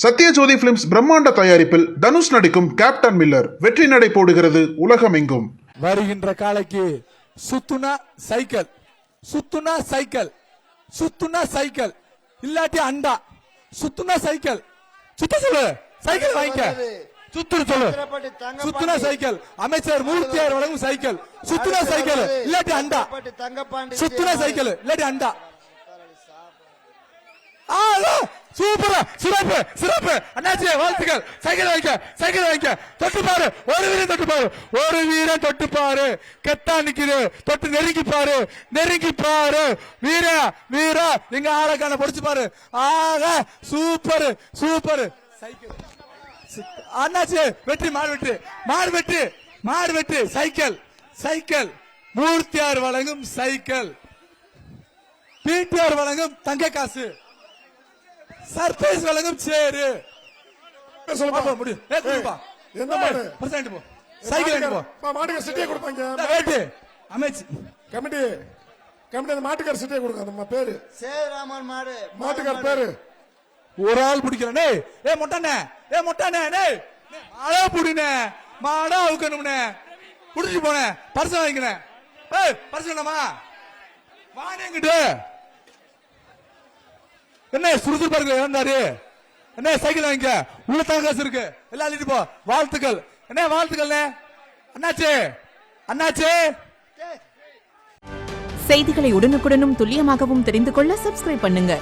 Sathyajothi films பிரம்மாண்ட தயாரிப்பில் தனுஷ் நடிக்கும் கேப்டன் மில்லர் வெற்றி நடை போடுகிறது உலகமெங்கும். வருகின்ற காலைக்கு சுத்துனா சைக்கிள், சுத்துனா சைக்கிள், சுத்துனா சைக்கிள், இல்லாட்டி அண்டா, சுத்துனா சைக்கிள், சுத்த சொல்லு சைக்கிள் வாங்கிக்க, சுத்துன சொல்லு, சுத்துனா சைக்கிள், அமைச்சர் மூர்த்தியார் வழங்கும் சைக்கிள், சுத்துனா சைக்கிள் இல்லாட்டி அண்டா, சுத்துனா சைக்கிள் இல்லாட்டி அண்டா. சூப்பரா, சிறப்பு சிறப்பு அண்ணாச்சி, வாழ்த்துக்கள். சைக்கிள் வாங்கிக்க, சைக்கிள் வாங்கிக்க, தொட்டு பாரு, ஒரு வீரன் தொட்டு பாரு, ஒரு வீரன் தொட்டு பாரு, கெத்தா நிக்குது, தொட்டு நெருங்கி பாரு, நெருங்கி பாரு, வீரா வீரா எங்க ஆளக்கான படிச்சு பாரு. ஆக சூப்பர் சூப்பர் சைக்கிள் அண்ணாச்சி, வெற்றி, மாடு வெற்றி, மாடு வெற்றி, மாடு வெற்றி, சைக்கிள் சைக்கிள், மூர்த்தியார் வழங்கும் சைக்கிள், பிடிஆர் வழங்கும் தங்க காசு, சர்ப்ரைஸ் வழங்கும் சேரு. சொல்லுப்பா முடியும். என்ன மாடு பிரசன்ட் போ, சைக்கிள் எடுத்து போ, மாட்டுக்கு சிட்டியே கொடுப்பாங்க. வெயிட் அமைச்சு கமிட்டி கமிட்டி அந்த மாட்டுக்கார சிட்டியே கொடுங்க. நம்ம பேரு சேராமன் மாடு, மாட்டுக்கார பேரு ஒரு ஆள் பிடிக்கிறனே. ஏ மொட்டானே, ஏ மொட்டானே, டேய் மாடா புடினே, மாடா அவுக்கணும்னே, புடிச்சு போனே, பர்ஸ் வாங்கினே. ஏய் பர்ஸ் வேணாமா, வாங்கிட்டு என்ன சுறுசுறுப்பா இருக்கு இருந்தாரு. என்ன சைக்கிள் வாங்கிக்க, உள்ள தங்க காசு இருக்கு, எல்லாம் அள்ளிட்டு போ. வாழ்த்துக்கள் என்ன, வாழ்த்துக்கள் அண்ணாச்சே, அண்ணாச்சே. செய்திகளை உடனுக்குடனும் துல்லியமாகவும் தெரிந்து கொள்ள சப்ஸ்கிரைப் பண்ணுங்க.